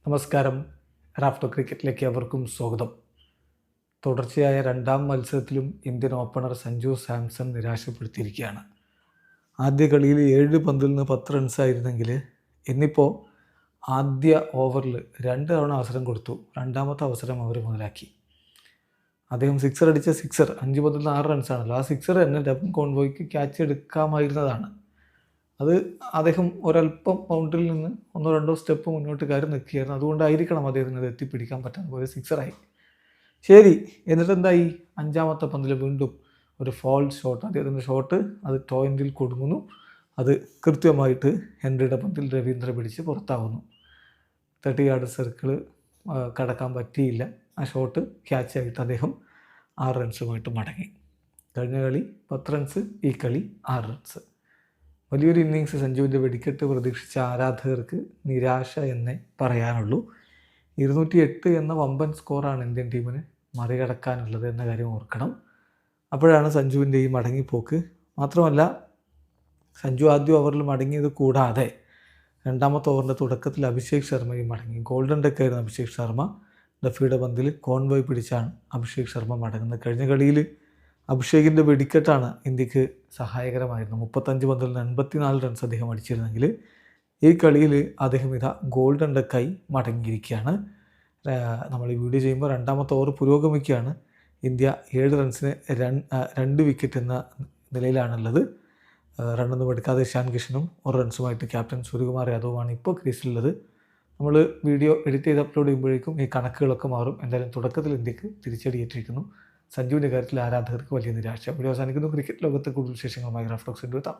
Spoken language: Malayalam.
നമസ്കാരം. റാഫ്റ്റോ ക്രിക്കറ്റിലേക്ക് അവർക്കും സ്വാഗതം. തുടർച്ചയായ രണ്ടാം മത്സരത്തിലും ഇന്ത്യൻ ഓപ്പണർ സഞ്ജു സാംസൺ നിരാശപ്പെടുത്തിയിരിക്കുകയാണ്. ആദ്യ കളിയിൽ 7 പന്തിൽ നിന്ന് 10 റൺസായിരുന്നെങ്കിൽ ഇന്നിപ്പോൾ ആദ്യ ഓവറിൽ 2 തവണ അവസരം കൊടുത്തു. രണ്ടാമത്തെ അവസരം അവർ മുതലാക്കി. അദ്ദേഹം സിക്സർ അടിച്ച 5 പന്തിൽ നിന്ന് 6 റൺസാണല്ലോ. ആ സിക്സർ തന്നെ ഡെവൻ കോൺവോയ്ക്ക് ക്യാച്ച് എടുക്കാമായിരുന്നതാണ്. അത് അദ്ദേഹം ഒരല്പം ബൗണ്ടറിൽ നിന്ന് 1-2 സ്റ്റെപ്പ് മുന്നോട്ട് കയറി നിൽക്കുകയായിരുന്നു. അതുകൊണ്ടായിരിക്കണം അദ്ദേഹത്തിന് അത് എത്തിപ്പിടിക്കാൻ പറ്റാത്ത പോലെ സിക്സറായി. ശരി, എന്നിട്ട് എന്തായി? 5-ാമത്തെ പന്തിൽ വീണ്ടും ഒരു ഫോൾ ഷോട്ട്, അദ്ദേഹത്തിൻ്റെ ഷോട്ട് അത് ടോയിൻറ്റിൽ കൊടുങ്ങുന്നു. അത് കൃത്യമായിട്ട് ഹെൻറിയുടെ പന്തിൽ രവീന്ദ്ര പിടിച്ച് പുറത്താവുന്നു. 30 യാർഡ് സർക്കിൾ കടക്കാൻ പറ്റിയില്ല. ആ ഷോട്ട് ക്യാച്ചായിട്ട് അദ്ദേഹം 6 റൺസുമായിട്ട് മടങ്ങി. കഴിഞ്ഞ കളി 10 റൺസ്, ഈ കളി 6 റൺസ്. വലിയൊരു ഇന്നിങ്സ് സഞ്ജുവിൻ്റെ വെടിക്കെട്ട് പ്രതീക്ഷിച്ച ആരാധകർക്ക് നിരാശ എന്നേ പറയാനുള്ളൂ. 208 എന്ന വമ്പൻ സ്കോറാണ് ഇന്ത്യൻ ടീമിന് മറികടക്കാനുള്ളത് എന്ന കാര്യം ഓർക്കണം. അപ്പോഴാണ് സഞ്ജുവിൻ്റെ ഈ മടങ്ങിപ്പോക്ക്. മാത്രമല്ല, സഞ്ജു ആദ്യ ഓവറിൽ മടങ്ങിയത് കൂടാതെ രണ്ടാമത്തെ ഓവറിൻ്റെ തുടക്കത്തിൽ അഭിഷേക് ശർമ്മയും മടങ്ങി. ഗോൾഡൻ ഡെക്കായിരുന്നു അഭിഷേക് ശർമ്മ. ഡഫിയുടെ പന്തിൽ കോൺവോയ് പിടിച്ചാണ് അഭിഷേക് ശർമ്മ മടങ്ങുന്നത്. കഴിഞ്ഞ കളിയിൽ അഭിഷേകിൻ്റെ വെടിക്കെട്ടാണ് ഇന്ത്യക്ക് സഹായകരമായിരുന്നു. 35 പന്തിൽ നിന്ന് 84 റൺസ് അദ്ദേഹം അടിച്ചിരുന്നെങ്കിൽ ഈ കളിയിൽ അദ്ദേഹം ഇതാ ഗോൾഡൻ ഡെക്കായി മടങ്ങിയിരിക്കുകയാണ്. നമ്മൾ ഈ വീഡിയോ ചെയ്യുമ്പോൾ രണ്ടാമത്തെ ഓവർ പുരോഗമിക്കുകയാണ്. ഇന്ത്യ 7 റൺസിന് 2 വിക്കറ്റ് എന്ന നിലയിലാണുള്ളത്. റണ്ണൊന്നും എടുക്കാതെ ഇഷാൻ കിഷനും 1 റൺസുമായിട്ട് ക്യാപ്റ്റൻ സൂര്യകുമാർ യാദവുമാണ് ഇപ്പോൾ ക്രീസിലുള്ളത്. നമ്മൾ വീഡിയോ എഡിറ്റ് ചെയ്ത് അപ്ലോഡ് ചെയ്യുമ്പോഴേക്കും ഈ കണക്കുകളൊക്കെ മാറും. എന്തായാലും തുടക്കത്തിൽ ഇന്ത്യക്ക് തിരിച്ചടിയേറ്റിരിക്കുന്നു. സഞ്ജുവിൻ്റെ കാര്യത്തിൽ ആരാധകർക്ക് വലിയ നിരാശ. വീഡിയോ അവസാനിക്കുന്നു. ക്രിക്കറ്റ് ലോകത്തെ കൂടുതൽ വിശേഷങ്ങളുമായി റാഫ്റ്റോക്സ് എത്താം.